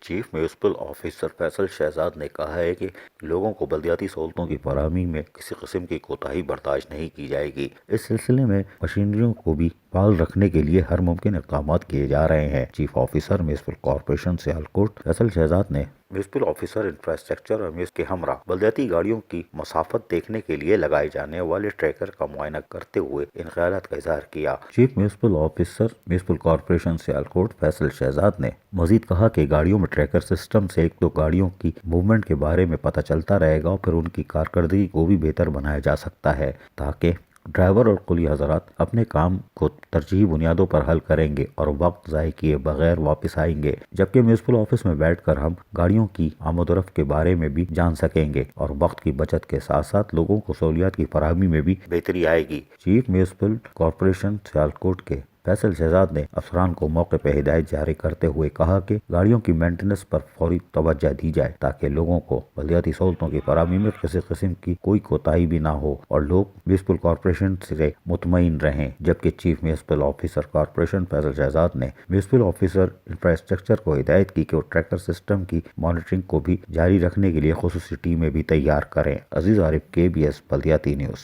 Chief municipal officer Faisal Shahzad نے کہا ہے کہ لوگوں کو بلدیاتی سہولتوں کی فراہمی میں کسی قسم کی کوتاہی برداشت نہیں کی جائے گی۔ اس سلسلے میں مشینریوں کو بھی فعال رکھنے کے لیے ہر ممکن اقدامات کیے جا رہے ہیں۔ Chief officer municipal corporation Sialkot Faisal Shahzad نے میونسپل آفیسر انفراسٹرکچر اور میونسپل کے ہمراہ بلدیاتی گاڑیوں کی مسافت دیکھنے کے لیے لگائے جانے والے ٹریکر کا معائنہ کرتے ہوئے ان خیالات کا اظہار کیا۔ Chief municipal officer municipal corporation Sialkot Faisal Shahzad نے مزید کہا کہ گاڑیوں میں ٹریکر سسٹم سے ایک تو گاڑیوں کی موومنٹ کے بارے میں پتہ چلتا رہے گا اور پھر ان کی کارکردگی کو بھی بہتر بنایا جا سکتا ہے تاکہ ڈرائیور اور کلی حضرات اپنے کام کو ترجیحی بنیادوں پر حل کریں گے اور وقت ضائع کیے بغیر واپس آئیں گے، جبکہ میونسپل آفس میں بیٹھ کر ہم گاڑیوں کی آمد و رفت کے بارے میں بھی جان سکیں گے اور وقت کی بچت کے ساتھ ساتھ لوگوں کو سہولیات کی فراہمی میں بھی بہتری آئے گی۔ چیف میونسپل کارپوریشن سیالکوٹ کے فیصل شہزاد نے افسران کو موقع پہ ہدایت جاری کرتے ہوئے کہا کہ گاڑیوں کی مینٹیننس پر فوری توجہ دی جائے تاکہ لوگوں کو بلدیاتی سہولتوں کی فراہمی میں کسی قسم کی کوئی کوتاہی بھی نہ ہو اور لوگ میونسپل کارپوریشن سے مطمئن رہیں، جبکہ chief municipal officer corporation Faisal Shahzad نے میونسپل آفیسر انفراسٹرکچر کو ہدایت کی کہ وہ ٹریکر سسٹم کی مانیٹرنگ کو بھی جاری رکھنے کے لیے خصوصی ٹیمیں بھی تیار کریں۔ عزیز عارف، KBS بلدیاتی نیوز۔